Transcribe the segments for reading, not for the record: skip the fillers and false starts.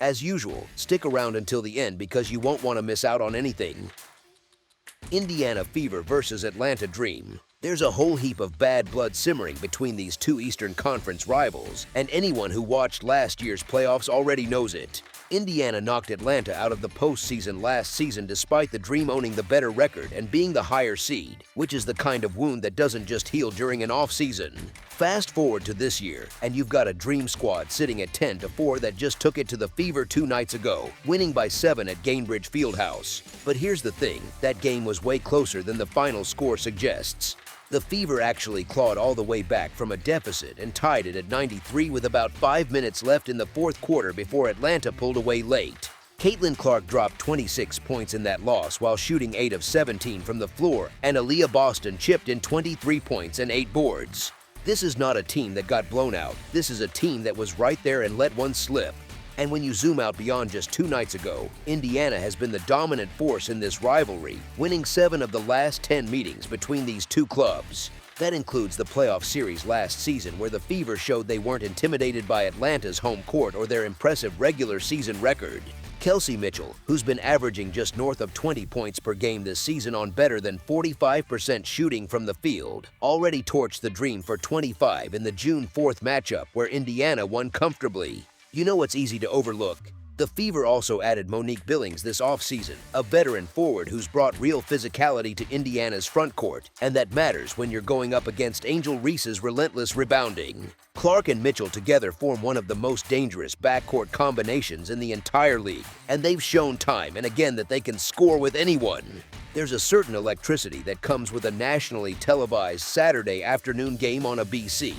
As usual, stick around until the end because you won't want to miss out on anything. Indiana Fever versus Atlanta Dream. There's a whole heap of bad blood simmering between these two Eastern Conference rivals, and anyone who watched last year's playoffs already knows it. Indiana knocked Atlanta out of the postseason last season despite the Dream owning the better record and being the higher seed, which is the kind of wound that doesn't just heal during an off-season. Fast forward to this year, and you've got a Dream squad sitting at 10-4 that just took it to the Fever 2 nights ago, winning by 7 at Gainbridge Fieldhouse. But here's the thing, that game was way closer than the final score suggests. The Fever actually clawed all the way back from a deficit and tied it at 93 with about 5 minutes left in the fourth quarter before Atlanta pulled away late. Caitlin Clark dropped 26 points in that loss while shooting 8 of 17 from the floor, and Aaliyah Boston chipped in 23 points and 8 boards. This is not a team that got blown out. This is a team that was right there and let one slip. And when you zoom out beyond just 2 nights ago, Indiana has been the dominant force in this rivalry, winning 7 of the last 10 meetings between these two clubs. That includes the playoff series last season where the Fever showed they weren't intimidated by Atlanta's home court or their impressive regular season record. Kelsey Mitchell, who's been averaging just north of 20 points per game this season on better than 45% shooting from the field, already torched the Dream for 25 in the June 4th matchup where Indiana won comfortably. You know what's easy to overlook? The Fever also added Monique Billings this offseason, a veteran forward who's brought real physicality to Indiana's front court, and that matters when you're going up against Angel Reese's relentless rebounding. Clark and Mitchell together form one of the most dangerous backcourt combinations in the entire league, and they've shown time and again that they can score with anyone. There's a certain electricity that comes with a nationally televised Saturday afternoon game on a BC.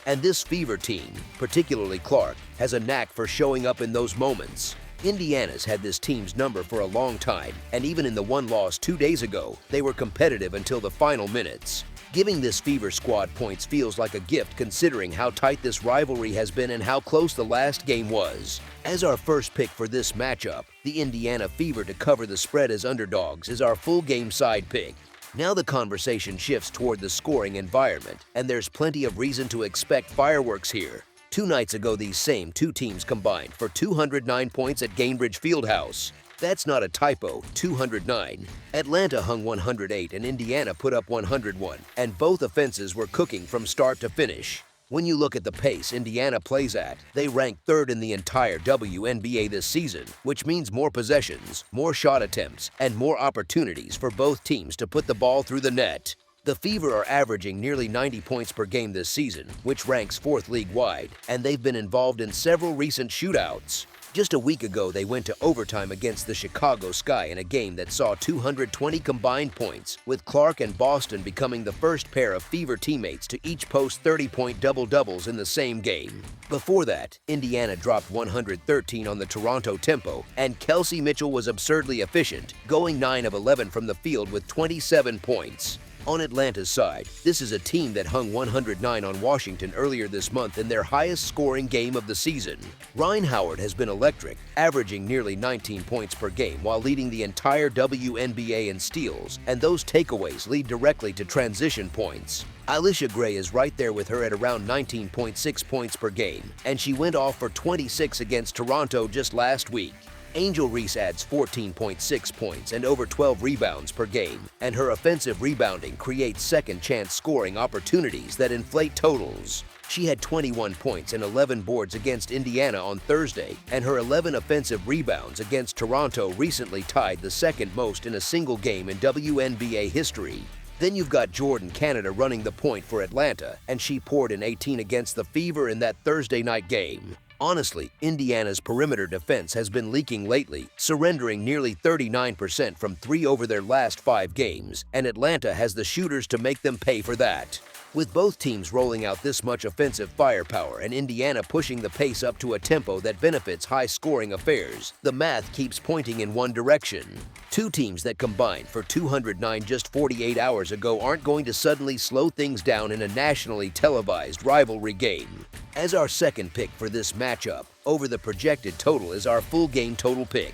And this Fever team, particularly Clark, has a knack for showing up in those moments. Indiana's had this team's number for a long time, and even in the one loss 2 days ago, they were competitive until the final minutes. Giving this Fever squad points feels like a gift considering how tight this rivalry has been and how close the last game was. As our first pick for this matchup, the Indiana Fever to cover the spread as underdogs is our full game side pick. Now the conversation shifts toward the scoring environment, and there's plenty of reason to expect fireworks here. 2 nights ago, these same two teams combined for 209 points at Gainbridge Fieldhouse. That's not a typo, 209. Atlanta hung 108 and Indiana put up 101, and both offenses were cooking from start to finish. When you look at the pace Indiana plays at, they rank 3rd in the entire WNBA this season, which means more possessions, more shot attempts, and more opportunities for both teams to put the ball through the net. The Fever are averaging nearly 90 points per game this season, which ranks 4th league-wide, and they've been involved in several recent shootouts. Just a week ago, they went to overtime against the Chicago Sky in a game that saw 220 combined points, with Clark and Boston becoming the first pair of Fever teammates to each post 30-point double-doubles in the same game. Before that, Indiana dropped 113 on the Toronto Tempo, and Kelsey Mitchell was absurdly efficient, going 9 of 11 from the field with 27 points. On Atlanta's side, this is a team that hung 109 on Washington earlier this month in their highest-scoring game of the season. Ryan Howard has been electric, averaging nearly 19 points per game while leading the entire WNBA in steals, and those takeaways lead directly to transition points. Alicia Gray is right there with her at around 19.6 points per game, and she went off for 26 against Toronto just last week. Angel Reese adds 14.6 points and over 12 rebounds per game, and her offensive rebounding creates second-chance scoring opportunities that inflate totals. She had 21 points and 11 boards against Indiana on Thursday, and her 11 offensive rebounds against Toronto recently tied the second most in a single game in WNBA history. Then you've got Jordan Canada running the point for Atlanta, and she poured in 18 against the Fever in that Thursday night game. Honestly, Indiana's perimeter defense has been leaking lately, surrendering nearly 39% from 3 over their last 5 games, and Atlanta has the shooters to make them pay for that. With both teams rolling out this much offensive firepower and Indiana pushing the pace up to a tempo that benefits high-scoring affairs, the math keeps pointing in one direction. 2 teams that combined for 209 just 48 hours ago aren't going to suddenly slow things down in a nationally televised rivalry game. As our second pick for this matchup, over the projected total is our full game total pick.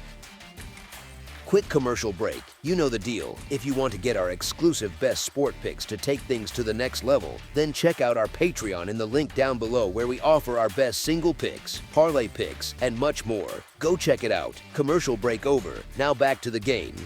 Quick commercial break. You know the deal. If you want to get our exclusive best sport picks to take things to the next level, then check out our Patreon in the link down below where we offer our best single picks, parlay picks, and much more. Go check it out. Commercial break over. Now back to the game.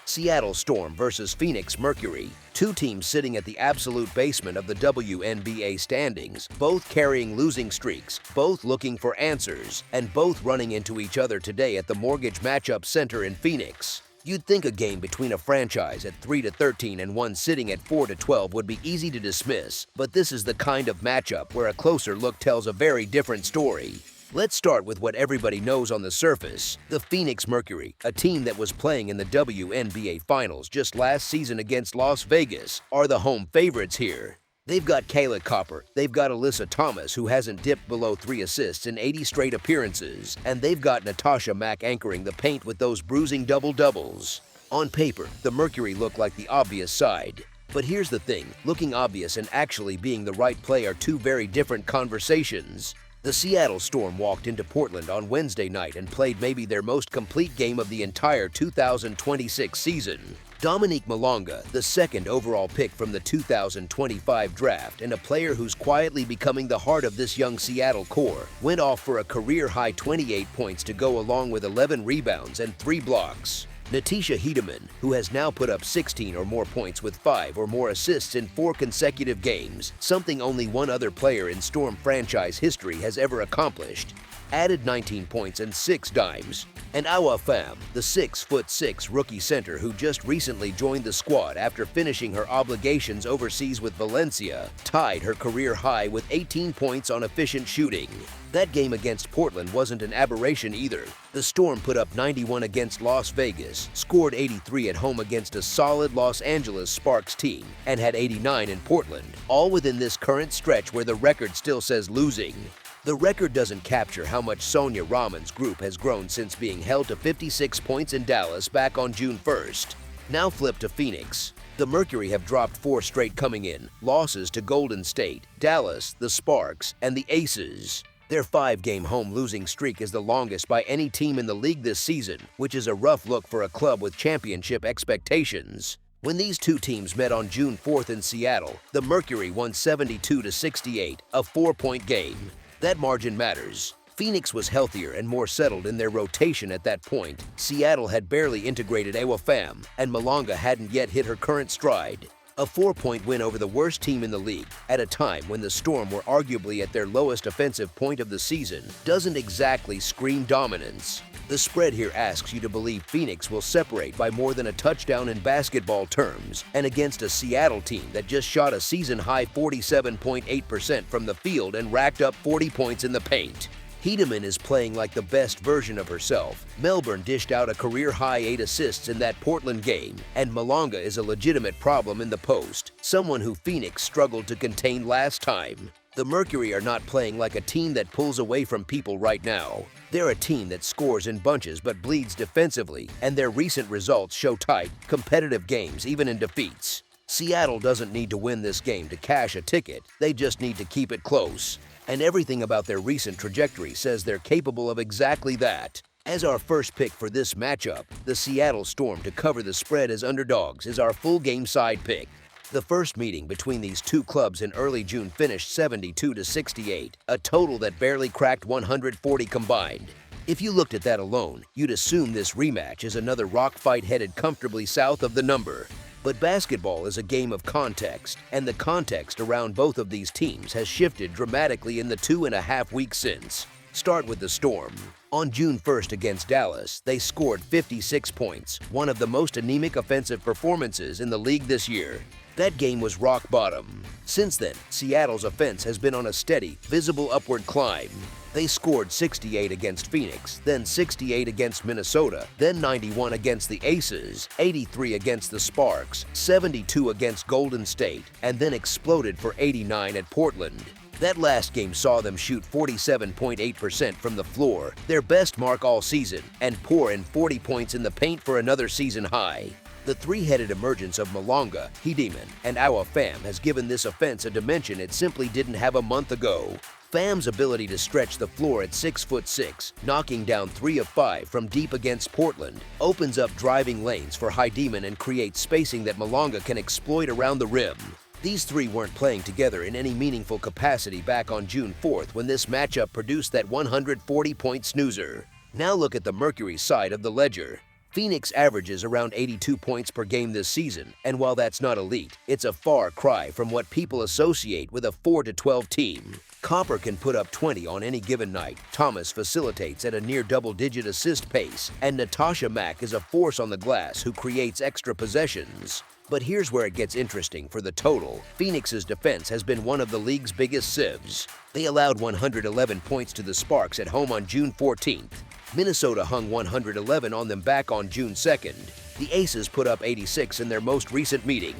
Seattle Storm versus Phoenix Mercury. Two teams sitting at the absolute basement of the WNBA standings, both carrying losing streaks, both looking for answers, and both running into each other today at the Mortgage Matchup Center in Phoenix. You'd think a game between a franchise at 3-13 and one sitting at 4-12 would be easy to dismiss, but this is the kind of matchup where a closer look tells a very different story. Let's start with what everybody knows on the surface. The Phoenix Mercury, a team that was playing in the WNBA Finals just last season against Las Vegas, are the home favorites here. They've got Kayla Copper, they've got Alyssa Thomas, who hasn't dipped below 3 assists in 80 straight appearances, and they've got Natasha Mack anchoring the paint with those bruising double-doubles. On paper, the Mercury look like the obvious side. But here's the thing, looking obvious and actually being the right play are two very different conversations. The Seattle Storm walked into Portland on Wednesday night and played maybe their most complete game of the entire 2026 season. Dominique Malonga, the second overall pick from the 2025 draft and a player who's quietly becoming the heart of this young Seattle core, went off for a career-high 28 points to go along with 11 rebounds and 3 blocks. Natisha Hiedemann, who has now put up 16 or more points with 5 or more assists in 4 consecutive games, something only one other player in Storm franchise history has ever accomplished, added 19 points and 6 dimes. And Awa Pham, the 6'6" rookie center who just recently joined the squad after finishing her obligations overseas with Valencia, tied her career high with 18 points on efficient shooting. That game against Portland wasn't an aberration either. The Storm put up 91 against Las Vegas, scored 83 at home against a solid Los Angeles Sparks team, and had 89 in Portland, all within this current stretch where the record still says losing. The record doesn't capture how much Sonia Rahman's group has grown since being held to 56 points in Dallas back on June 1st. Now flip to Phoenix. The Mercury have dropped 4 straight coming in, losses to Golden State, Dallas, the Sparks, and the Aces. Their 5-game home losing streak is the longest by any team in the league this season, which is a rough look for a club with championship expectations. When these two teams met on June 4th in Seattle, the Mercury won 72-68, a 4-point game. That margin matters. Phoenix was healthier and more settled in their rotation at that point. Seattle had barely integrated Awa Pham, and Malonga hadn't yet hit her current stride. A 4-point win over the worst team in the league, at a time when the Storm were arguably at their lowest offensive point of the season, doesn't exactly scream dominance. The spread here asks you to believe Phoenix will separate by more than a touchdown in basketball terms, and against a Seattle team that just shot a season-high 47.8% from the field and racked up 40 points in the paint. Hiedemann is playing like the best version of herself. Melbourne dished out a career-high 8 assists in that Portland game, and Malonga is a legitimate problem in the post, someone who Phoenix struggled to contain last time. The Mercury are not playing like a team that pulls away from people right now. They're a team that scores in bunches but bleeds defensively, and their recent results show tight, competitive games even in defeats. Seattle doesn't need to win this game to cash a ticket, they just need to keep it close. And everything about their recent trajectory says they're capable of exactly that. As our first pick for this matchup, the Seattle Storm to cover the spread as underdogs is our full game side pick. The first meeting between these two clubs in early June finished 72-68, a total that barely cracked 140 combined. If you looked at that alone, you'd assume this rematch is another rock fight headed comfortably south of the number. But basketball is a game of context, and the context around both of these teams has shifted dramatically in the 2.5 weeks since. Start with the Storm. On June 1st against Dallas, they scored 56 points, one of the most anemic offensive performances in the league this year. That game was rock bottom. Since then, Seattle's offense has been on a steady, visible upward climb. They scored 68 against Phoenix, then 68 against Minnesota, then 91 against the Aces, 83 against the Sparks, 72 against Golden State, and then exploded for 89 at Portland. That last game saw them shoot 47.8% from the floor, their best mark all season, and pour in 40 points in the paint for another season high. The three-headed emergence of Malonga, Hiedemann, and Awa Pham has given this offense a dimension it simply didn't have a month ago. Bam's ability to stretch the floor at 6'6", knocking down 3 of 5 from deep against Portland, opens up driving lanes for High Demon and creates spacing that Malonga can exploit around the rim. These three weren't playing together in any meaningful capacity back on June 4th when this matchup produced that 140-point snoozer. Now look at the Mercury side of the ledger. Phoenix averages around 82 points per game this season, and while that's not elite, it's a far cry from what people associate with a 4-12 team. Copper can put up 20 on any given night, Thomas facilitates at a near double-digit assist pace, and Natasha Mack is a force on the glass who creates extra possessions. But here's where it gets interesting for the total. Phoenix's defense has been one of the league's biggest sieves. They allowed 111 points to the Sparks at home on June 14th. Minnesota hung 111 on them back on June 2nd. The Aces put up 86 in their most recent meeting.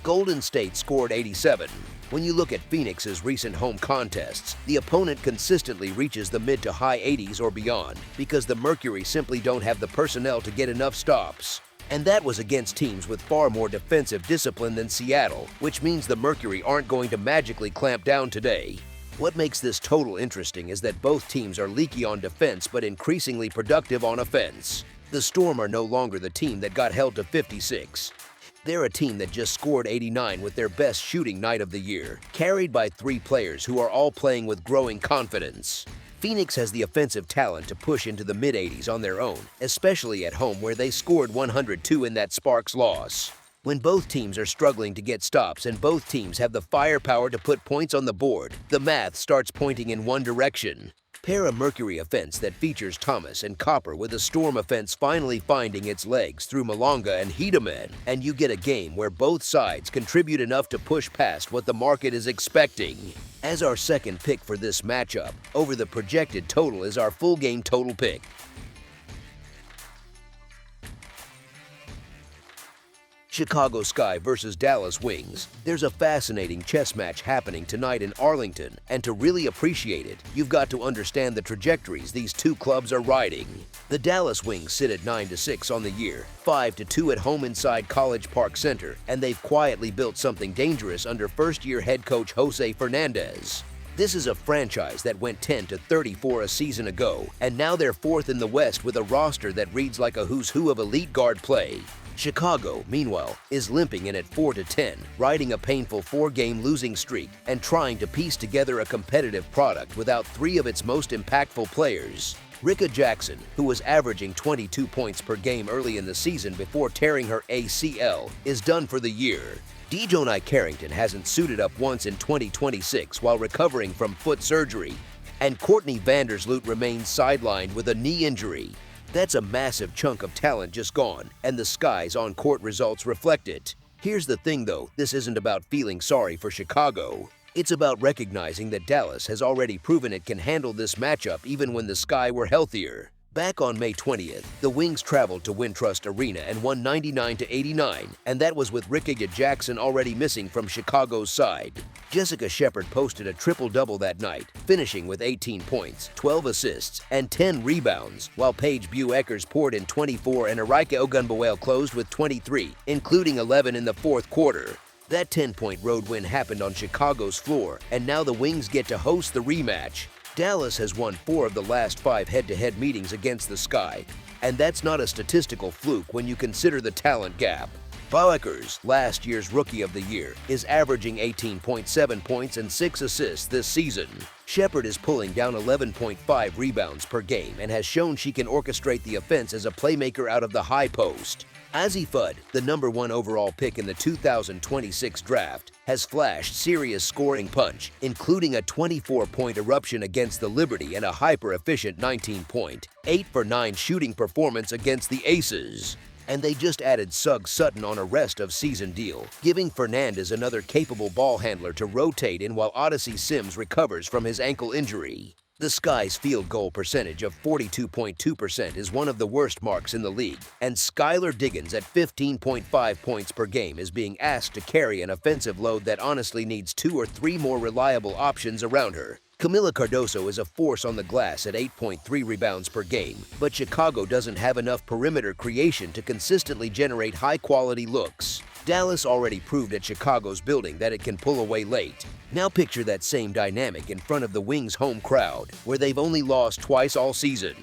Golden State scored 87. When you look at Phoenix's recent home contests, the opponent consistently reaches the mid to high 80s or beyond because the Mercury simply don't have the personnel to get enough stops. And that was against teams with far more defensive discipline than Seattle, which means the Mercury aren't going to magically clamp down today. What makes this total interesting is that both teams are leaky on defense but increasingly productive on offense. The Storm are no longer the team that got held to 56. They're a team that just scored 89 with their best shooting night of the year, carried by 3 players who are all playing with growing confidence. Phoenix has the offensive talent to push into the mid-80s on their own, especially at home where they scored 102 in that Sparks loss. When both teams are struggling to get stops and both teams have the firepower to put points on the board, the math starts pointing in one direction. Pair a Mercury offense that features Thomas and Copper with a Storm offense finally finding its legs through Malonga and Hedeman, and you get a game where both sides contribute enough to push past what the market is expecting. As our second pick for this matchup, over the projected total is our full game total pick. Chicago Sky versus Dallas Wings. There's a fascinating chess match happening tonight in Arlington, and to really appreciate it, you've got to understand the trajectories these two clubs are riding. The Dallas Wings sit at 9-6 on the year, 5-2 at home inside College Park Center, and they've quietly built something dangerous under first-year head coach Jose Fernandez. This is a franchise that went 10-34 a season ago, and now they're 4th in the West with a roster that reads like a who's who of elite guard play. Chicago, meanwhile, is limping in at 4-10, riding a painful 4-game losing streak and trying to piece together a competitive product without 3 of its most impactful players. Ricka Jackson, who was averaging 22 points per game early in the season before tearing her ACL, is done for the year. Dejounte Carrington hasn't suited up once in 2026 while recovering from foot surgery, and Courtney Vandersloot remains sidelined with a knee injury. That's a massive chunk of talent just gone, and the Sky's on-court results reflect it. Here's the thing though, this isn't about feeling sorry for Chicago. It's about recognizing that Dallas has already proven it can handle this matchup even when the Sky were healthier. Back on May 20th, the Wings traveled to Wintrust Arena and won 99-89, and that was with Ricka Jackson already missing from Chicago's side. Jessica Shepard posted a triple-double that night, finishing with 18 points, 12 assists, and 10 rebounds, while Paige Bueckers poured in 24 and Arike Ogunbowale closed with 23, including 11 in the fourth quarter. That 10-point road win happened on Chicago's floor, and now the Wings get to host the rematch. Dallas has won 4 of the last 5 head-to-head meetings against the Sky, and that's not a statistical fluke when you consider the talent gap. Bueckers, last year's Rookie of the Year, is averaging 18.7 points and 6 assists this season. Shepard is pulling down 11.5 rebounds per game and has shown she can orchestrate the offense as a playmaker out of the high post. Azzi Fudd, the number 1 overall pick in the 2026 draft, has flashed serious scoring punch, including a 24-point eruption against the Liberty and a hyper-efficient 19-point, 8-for-9 shooting performance against the Aces. And they just added Suggs Sutton on a rest-of-season deal, giving Fernandez another capable ball handler to rotate in while Odyssey Sims recovers from his ankle injury. The Sky's field goal percentage of 42.2% is one of the worst marks in the league, and Skylar Diggins at 15.5 points per game is being asked to carry an offensive load that honestly needs 2 or 3 more reliable options around her. Camila Cardoso is a force on the glass at 8.3 rebounds per game, but Chicago doesn't have enough perimeter creation to consistently generate high-quality looks. Dallas already proved at Chicago's building that it can pull away late. Now picture that same dynamic in front of the Wings' home crowd, where they've only lost twice all season.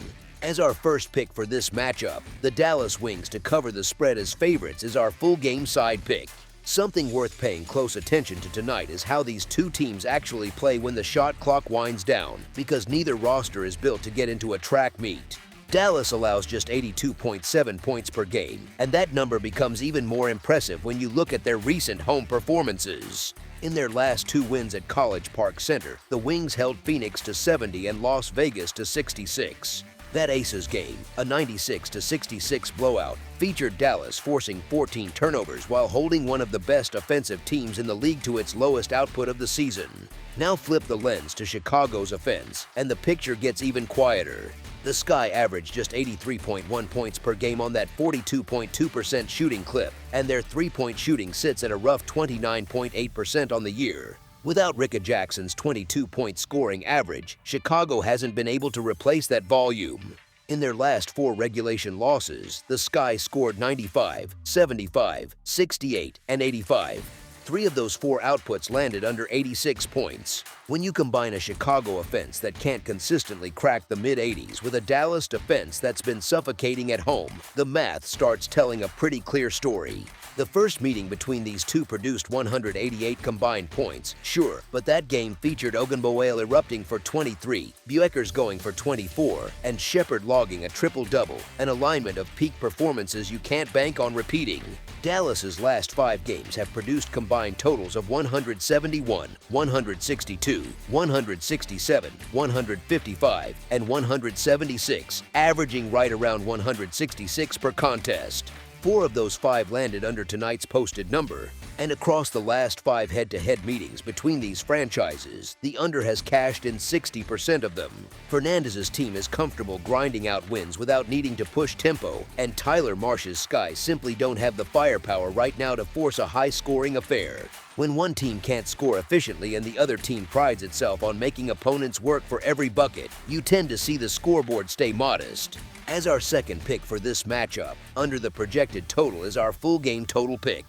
As our first pick for this matchup, the Dallas Wings to cover the spread as favorites is our full game side pick. Something worth paying close attention to tonight is how these two teams actually play when the shot clock winds down, because neither roster is built to get into a track meet. Dallas allows just 82.7 points per game, and that number becomes even more impressive when you look at their recent home performances. In their last 2 wins at College Park Center, the Wings held Phoenix to 70 and Las Vegas to 66. That Aces game, a 96-66 blowout, featured Dallas forcing 14 turnovers while holding one of the best offensive teams in the league to its lowest output of the season. Now flip the lens to Chicago's offense, and the picture gets even quieter. The Sky averaged just 83.1 points per game on that 42.2% shooting clip, and their three-point shooting sits at a rough 29.8% on the year. Without Rickard Jackson's 22-point scoring average, Chicago hasn't been able to replace that volume. In their last 4 regulation losses, the Sky scored 95, 75, 68, and 85. 3 of those 4 outputs landed under 86 points. When you combine a Chicago offense that can't consistently crack the mid-80s with a Dallas defense that's been suffocating at home, the math starts telling a pretty clear story. The first meeting between these two produced 188 combined points, sure, but that game featured Ogunbowale erupting for 23, Bueckers going for 24, and Shepard logging a triple-double, an alignment of peak performances you can't bank on repeating. Dallas's last 5 games have produced combined totals of 171, 162, 167, 155, and 176, averaging right around 166 per contest. 4 of those 5 landed under tonight's posted number, and across the last 5 head-to-head meetings between these franchises, the under has cashed in 60% of them. Fernandez's team is comfortable grinding out wins without needing to push tempo, and Tyler Marsh's Sky simply don't have the firepower right now to force a high-scoring affair. When one team can't score efficiently and the other team prides itself on making opponents work for every bucket, you tend to see the scoreboard stay modest. As our second pick for this matchup, under the projected total is our full game total pick.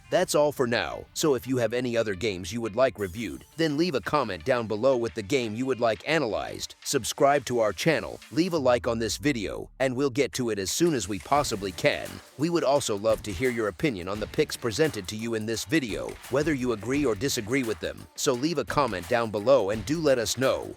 That's all for now, so if you have any other games you would like reviewed, then leave a comment down below with the game you would like analyzed, subscribe to our channel, leave a like on this video, and we'll get to it as soon as we possibly can. We would also love to hear your opinion on the picks presented to you in this video, whether you agree or disagree with them, so leave a comment down below and do let us know.